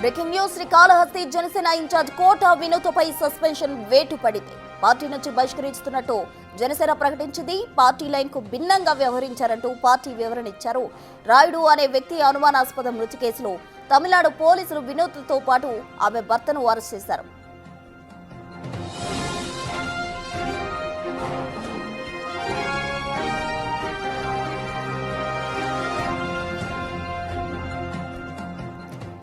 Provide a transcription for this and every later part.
Breaking news Srikalahasti Janasena incharge Kota వినోద్పై suspension వేటు పడింది. పార్టీ నుంచి బహిష్కరిస్తున్నట్టు జనసేన ప్రకటించింది. పార్టీ లైన్ కు భిన్నంగా వ్యవహరించారంటూ పార్టీ వివరణ ఇచ్చారు. రాయుడు అనే వ్యక్తి అనుమానాస్పద మృతి కేసులో తమిళనాడు పోలీసులు వినోద్తో పాటు ఆమె భర్తను అరెస్ట్ చేశారు.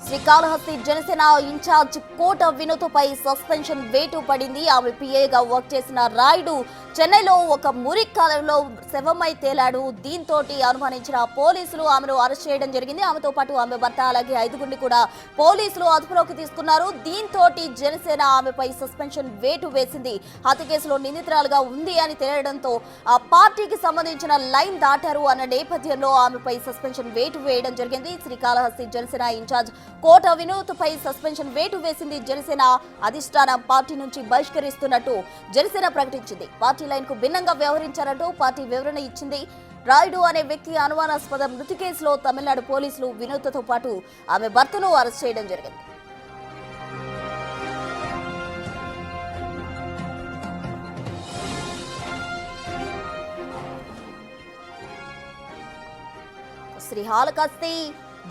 శ్రీకాళహస్తి జనసేన ఇన్ఛార్జ్ కోట వినోద్పై సస్పెన్షన్ వేటు పడింది. ఆమె పిఏగా వర్క్ చేసిన రాయుడు చెన్నైలో ఒక మురిక్కాలంలో శవమై తేలాడు. దీంతో అనుమానించిన పోలీసులు ఆమెను అరెస్ట్ చేయడం జరిగింది. ఆమెతో పాటు ఆమె భర్త అలాగే 5 కూడా పోలీసులు అదుపులోకి తీసుకున్నారు. దీంతో జనసేన ఆమెపై సస్పెన్షన్ వేటు వేసింది. హత్య కేసులో నిందితురాలుగా ఉంది అని తెలియడంతో ఆ పార్టీకి సంబంధించిన లైన్ దాటారు అన్న నేపథ్యంలో ఆమెపై సస్పెన్షన్ వేటు వేయడం జరిగింది. శ్రీకాళహస్తి జనసేన ఇన్ఛార్జ్ కోట వినోద్పై సస్పెన్షన్ వేటు వేసింది. జనసేన అధిష్టానం పార్టీ నుంచి బహిష్కరిస్తున్నట్టు జనసేన ప్రకటించింది. పార్టీ లైన్ కు భిన్నంగా వ్యవహరించారంటూ పార్టీ వివరణ ఇచ్చింది. రాయుడు అనే వ్యక్తి అనుమానాస్పద మృతి కేసులో తమిళనాడు పోలీసులు వినోద్తో పాటు ఆమె భర్తను అరెస్ట్ చేయడం జరిగింది. శ్రీకాళహస్తి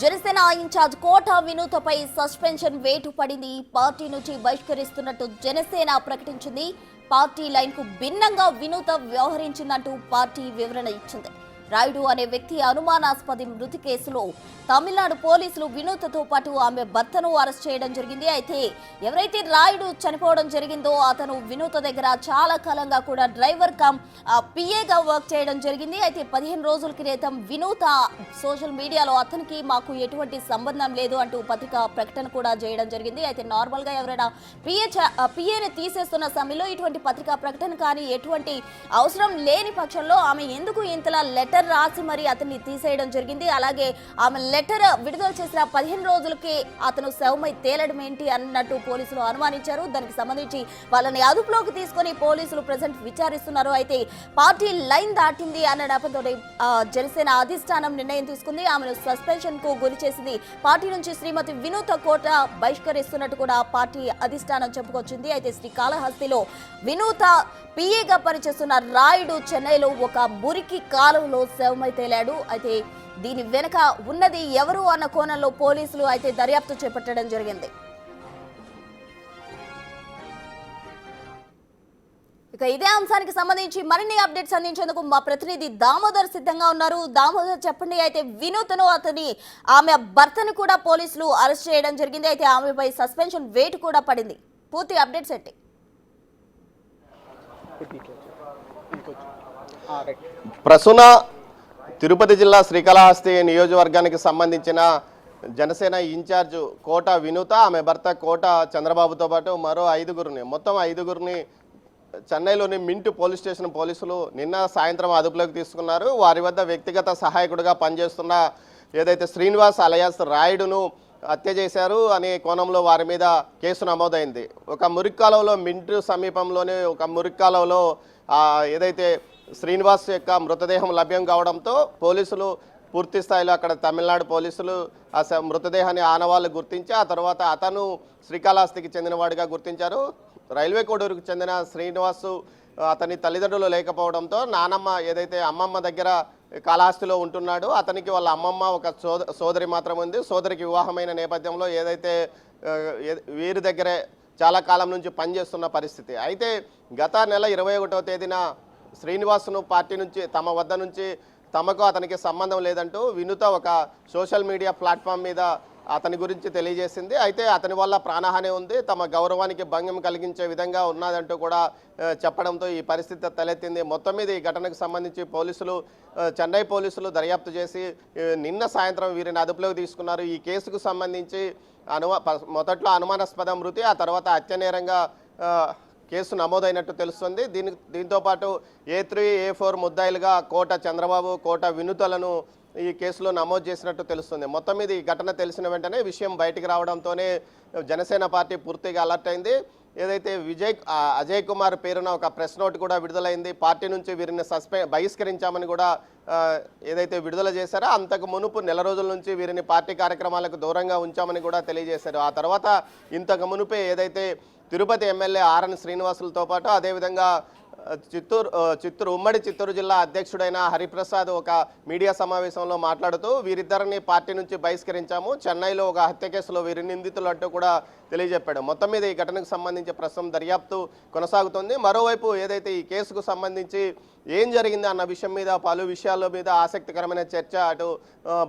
జనసేన ఇన్ఛార్జ్ కోట వినోద్పై సస్పెన్షన్ వేటు పడింది. పార్టీ నుంచి బహిష్కరిస్తున్నట్టు జనసేన ప్రకటించింది. పార్టీ లైన్ కు భిన్నంగా వినోద్ వ్యవహరించిందంటూ పార్టీ వివరణ ఇచ్చింది. రాయుడు అనే వ్యక్తి అనుమానాస్పద మృతి కేసులో తమిళనాడు పోలీసులు వినోద్తో పాటు ఆమె భర్తను అరెస్ట్ చేయడం జరిగింది. అయితే ఎవరైతే రాయుడు చనిపోవడం జరిగిందో అతను వినోద్ దగ్గర చాలా కాలంగా కూడా డ్రైవర్ కమ్ పిఏగా వర్క్ చేయడం జరిగింది. అయితే 15 రోజుల క్రితం వినోద్ సోషల్ మీడియాలో అతనికి మాకు ఎటువంటి సంబంధం లేదు అంటూ పత్రికా ప్రకటన కూడా చేయడం జరిగింది. అయితే నార్మల్ గా ఎవరైనా పిఏని తీసేస్తున్న సమయంలో ఇటువంటి పత్రికా ప్రకటన కానీ ఎటువంటి అవసరం లేని పక్షంలో ఆమె ఎందుకు ఇంతలా లెటర్ రాసి మరి అతన్ని తీసేయడం జరిగింది. అలాగే ఆమె లెటర్ విడుదల చేసిన 15 రోజులకి అతను శవమై తేలడం ఏంటి అన్నట్టు పోలీసులు అనుమానించారు. దానికి సంబంధించి వాళ్ళని అదుపులోకి తీసుకొని పోలీసులు ప్రెజెంట్ విచారిస్తున్నారు. అయితే పార్టీ లైన్ దాటింది అన్న నేపథ్యంతో జనసేన అధిష్టానం నిర్ణయం తీసుకుంది. ఆమెను సస్పెన్షన్ కు గురి చేసింది. పార్టీ నుంచి శ్రీమతి వినోద్ కోట బహిష్కరిస్తున్నట్టు కూడా పార్టీ అధిష్టానం చెప్పుకొచ్చింది. అయితే శ్రీకాళహస్తిలో వినోద్ పిఏగా పనిచేస్తున్న రాయుడు చెన్నైలో ఒక మురికి కాలువలో శవమై తేలాడు. అయితే దీని వెనుక ఉన్నది ఎవరు అన్న కోణంలో పోలీసులు అయితే దర్యాప్తు చేపట్టడం జరిగింది. ఇక ఇదే అంశానికి సంబంధించి మరిన్ని అప్డేట్స్ అందించేందుకు మా ప్రతినిధి దామోదర్ సిద్ధంగా ఉన్నారు. దామోదర్, చెప్పండి. అయితే వినోద్ను ఆమె భర్తను కూడా పోలీసులు అరెస్ట్ చేయడం జరిగింది. అయితే ఆమెపై సస్పెన్షన్ వేటు కూడా పడింది. పూర్తి అప్డేట్స్ ఏంటి? ప్రస్తుత తిరుపతి జిల్లా శ్రీకాళహస్తి నియోజకవర్గానికి సంబంధించిన జనసేన ఇన్ఛార్జ్ కోట వినోద్, ఆమె భర్త కోట చంద్రబాబుతో పాటు మరో 5 మొత్తం 5 చెన్నైలోని మింట్ పోలీస్ స్టేషన్ పోలీసులు నిన్న సాయంత్రం అదుపులోకి తీసుకున్నారు. వారి వద్ద వ్యక్తిగత సహాయకుడిగా పనిచేస్తున్న ఏదైతే శ్రీనివాస్ అలయాస్ రాయుడును హత్య చేశారు అనే కోణంలో వారి మీద కేసు నమోదైంది. ఒక మురిక్కాలంలో మింట్ సమీపంలోనే ఒక మురిక్కాలంలో ఏదైతే శ్రీనివాస్ యొక్క మృతదేహం లభ్యం కావడంతో పోలీసులు పూర్తి స్థాయిలో అక్కడ తమిళనాడు పోలీసులు ఆ మృతదేహాన్ని ఆనవాళ్ళు గుర్తించి ఆ తర్వాత అతను శ్రీకాళహస్తికి చెందినవాడిగా గుర్తించారు. రైల్వే కోడూరుకు చెందిన శ్రీనివాసు అతని తల్లిదండ్రులు లేకపోవడంతో నానమ్మ ఏదైతే అమ్మమ్మ దగ్గర కాళహస్తిలో ఉంటున్నాడు, అతనికి వాళ్ళ అమ్మమ్మ ఒక సోదరి మాత్రం ఉంది. సోదరికి వివాహమైన నేపథ్యంలో ఏదైతే వీరి దగ్గరే చాలా కాలం నుంచి పనిచేస్తున్న పరిస్థితి. అయితే గత నెల 21వ తేదీన శ్రీనివాసును పార్టీ నుంచి తమ వద్ద నుంచి తమకు అతనికి సంబంధం లేదంటూ వినోద్ ఒక సోషల్ మీడియా ప్లాట్ఫామ్ మీద అతని గురించి తెలియజేసింది. అయితే అతని వల్ల ప్రాణహాని ఉంది, తమ గౌరవానికి భంగం కలిగించే విధంగా ఉన్నదంటూ కూడా చెప్పడంతో ఈ పరిస్థితి తలెత్తింది. మొత్తం మీద ఈ ఘటనకు సంబంధించి పోలీసులు చెన్నై పోలీసులు దర్యాప్తు చేసి నిన్న సాయంత్రం వీరిని అదుపులోకి తీసుకున్నారు. ఈ కేసుకు సంబంధించి మొదట్లో అనుమానాస్పద మృతి, ఆ తర్వాత హత్యనేరంగా కేసు నమోదైనట్టు తెలుస్తుంది. దీంతో పాటు A3, A4 ముద్దాయిలుగా కోట చంద్రబాబు, కోట వినోద్లను ఈ కేసులో నమోదు చేసినట్టు తెలుస్తుంది. మొత్తం మీద ఈ ఘటన తెలిసిన వెంటనే విషయం బయటికి రావడంతోనే జనసేన పార్టీ పూర్తిగా అలర్ట్ అయింది. ఏదైతే అజయ్ కుమార్ పేరున ఒక ప్రెస్ నోట్ కూడా విడుదలైంది. పార్టీ నుంచి వీరిని బహిష్కరించామని కూడా ఏదైతే విడుదల చేశారో అంతకు మునుపు నెల రోజుల నుంచి వీరిని పార్టీ కార్యక్రమాలకు దూరంగా ఉంచామని కూడా తెలియజేశారు. ఆ తర్వాత ఇంతకు మునుపే ఏదైతే తిరుపతి ఎమ్మెల్యే ఆర్ఎన్ శ్రీనివాసులతో పాటు అదేవిధంగా ఉమ్మడి చిత్తూరు జిల్లా అధ్యక్షుడైన హరిప్రసాద్ ఒక మీడియా సమావేశంలో మాట్లాడుతూ వీరిద్దరిని పార్టీ నుంచి బహిష్కరించాము, చెన్నైలో ఒక హత్య కేసులో వీరి నిందితులు అంటూ కూడా తెలియజెప్పాడు. మొత్తం మీద ఈ ఘటనకు సంబంధించి ప్రస్తుతం దర్యాప్తు కొనసాగుతుంది. మరోవైపు ఏదైతే ఈ కేసుకు సంబంధించి ఏం జరిగింది అన్న విషయం మీద పలు విషయాల మీద ఆసక్తికరమైన చర్చ అటు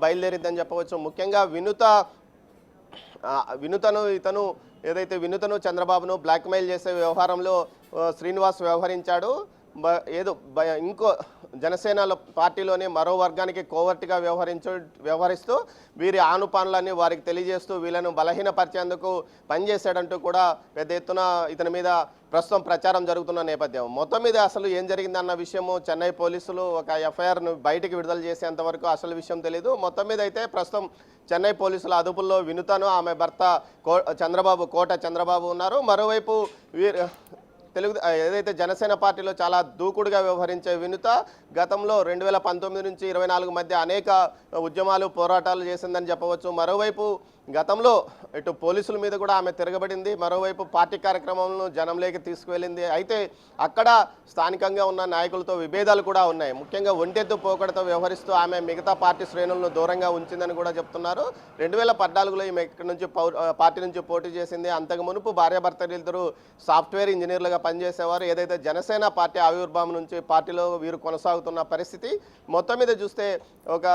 బయలుదేరిందని చెప్పవచ్చు. ముఖ్యంగా వినుతను చంద్రబాబును బ్లాక్మెయిల్ చేసే వ్యవహారంలో శ్రీనివాస్ వ్యవహరించాడు. ఇంకో జనసేనలో పార్టీలోనే మరో వర్గానికి కోవర్ట్గా వ్యవహరిస్తూ వీరి ఆనుపానులన్నీ వారికి తెలియజేస్తూ వీళ్ళను బలహీనపరిచేందుకు పనిచేశాడంటూ కూడా పెద్ద ఎత్తున ఇతని మీద ప్రస్తుతం ప్రచారం జరుగుతున్న నేపథ్యం. మొత్తం మీద అసలు ఏం జరిగిందన్న విషయము చెన్నై పోలీసులు ఒక ఎఫ్ఐఆర్ను బయటికి విడుదల చేసేంత వరకు అసలు విషయం తెలియదు. మొత్తం మీద అయితే ప్రస్తుతం చెన్నై పోలీసుల అదుపుల్లో వినుతను ఆమె భర్త కోట చంద్రబాబు ఉన్నారు. మరోవైపు ఏదైతే జనసేన పార్టీలో చాలా దూకుడుగా వ్యవహరించే వినుత గతంలో 2019 నుంచి 24 మధ్య అనేక ఉద్యమాలు పోరాటాలు చేసిందని చెప్పవచ్చు. మరోవైపు గతంలో ఇటు పోలీసుల మీద కూడా ఆమె తిరగబడింది, మరోవైపు పార్టీ కార్యక్రమాలను జనంలోకి తీసుకువెళ్ళింది. అయితే అక్కడ స్థానికంగా ఉన్న నాయకులతో విభేదాలు కూడా ఉన్నాయి. ముఖ్యంగా ఒంటెత్తు పోకడతో వ్యవహరిస్తూ ఆమె మిగతా పార్టీ శ్రేణులను దూరంగా ఉంచిందని కూడా చెప్తున్నారు. 2014లో ఈమె ఇక్కడ నుంచి పార్టీ నుంచి పోటీ చేసింది. అంతకు మునుపు భార్యాభర్తలిద్దరూ సాఫ్ట్వేర్ ఇంజనీర్లుగా పనిచేసేవారు. ఏదైతే జనసేన పార్టీ ఆవిర్భావం నుంచి పార్టీలో వీరు కొనసాగుతున్న పరిస్థితి. మొత్తం మీద చూస్తే ఒక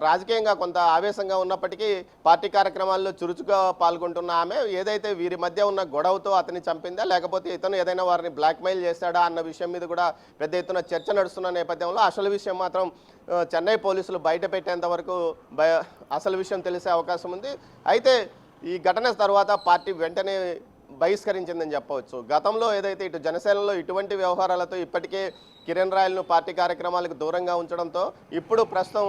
రాజకీయంగా కొంత ఆవేశంగా ఉన్నప్పటికీ పార్టీ కార్యక్రమాల్లో చురుచుగా పాల్గొంటున్న ఆమె ఏదైతే వీరి మధ్య ఉన్న గొడవతో అతన్ని చంపిందా లేకపోతే ఇతను ఏదైనా వారిని బ్లాక్మెయిల్ చేశాడా అన్న విషయం మీద కూడా పెద్ద ఎత్తున చర్చ నడుస్తున్న నేపథ్యంలో అసలు విషయం మాత్రం చెన్నై పోలీసులు బయట పెట్టేంత వరకు అసలు విషయం తెలిసే అవకాశం ఉంది. అయితే ఈ ఘటన తర్వాత పార్టీ వెంటనే బహిష్కరించిందని చెప్పవచ్చు. గతంలో ఏదైతే ఇటు జనసేనలో ఇటువంటి వ్యవహారాలతో ఇప్పటికే కిరణ్ రాయల్ను పార్టీ కార్యక్రమాలకు దూరంగా ఉంచడంతో ఇప్పుడు ప్రస్తుతం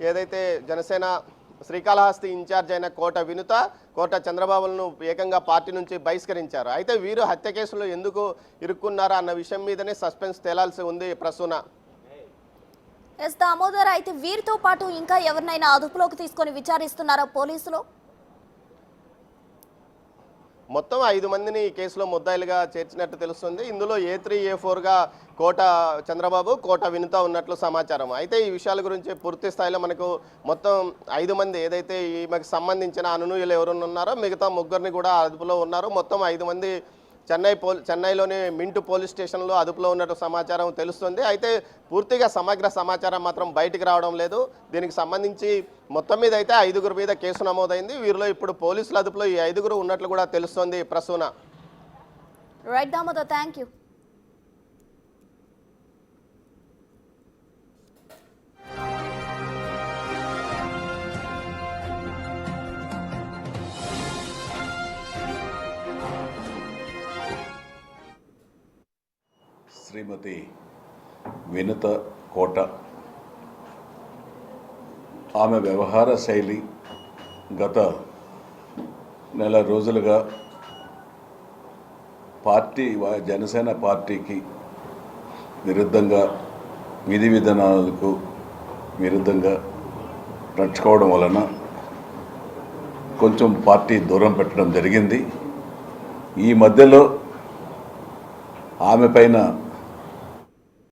ఏదైతే జనసేన శ్రీకాళహస్తి ఇన్ఛార్జ్ అయిన కోట చంద్రబాబులను ఏకంగా పార్టీ నుంచి బహిష్కరించారు. అయితే వీరు హత్య కేసులో ఎందుకు ఇరుక్కున్నారా అన్న విషయం మీదనే సస్పెన్స్ తేలాల్సి ఉంది ప్రసూన. దామోదర్, అయితే వీరితో పాటు ఇంకా ఎవరినైనా అదుపులోకి తీసుకొని విచారిస్తున్నారా పోలీసులు? మొత్తం 5 మందిని ఈ కేసులో ముద్దాయిలుగా చేర్చినట్టు తెలుస్తుంది. ఇందులో A3, A4గా కోట చంద్రబాబు, కోట వినుత ఉన్నట్లు సమాచారం. అయితే ఈ విషయాల గురించి పూర్తి స్థాయిలో మనకు మొత్తం 5 మంది ఏదైతే ఈమెకు సంబంధించిన అనునూయులు ఎవరున్నా ఉన్నారో మిగతా 3 కూడా అదుపులో ఉన్నారు. మొత్తం 5 మంది చెన్నైలోని మింటు పోలీస్ స్టేషన్లో అదుపులో ఉన్నట్టు సమాచారం తెలుస్తుంది. అయితే పూర్తిగా సమగ్ర సమాచారం మాత్రం బయటికి రావడం లేదు. దీనికి సంబంధించి మొత్తం మీద అయితే 5 మీద కేసు నమోదైంది. వీరిలో ఇప్పుడు పోలీసుల అదుపులో ఈ 5 ఉన్నట్లు కూడా తెలుస్తోంది Prasuna. Right Damodar, thank you. Shrimati Vinutha Kota ఆమె వ్యవహార శైలి గత నెల రోజులుగా జనసేన పార్టీకి విరుద్ధంగా విధి విధానాలకు విరుద్ధంగా నడుచుకోవడం వలన కొంచెం పార్టీ దూరం పెట్టడం జరిగింది. ఈ మధ్యలో ఆమె పైన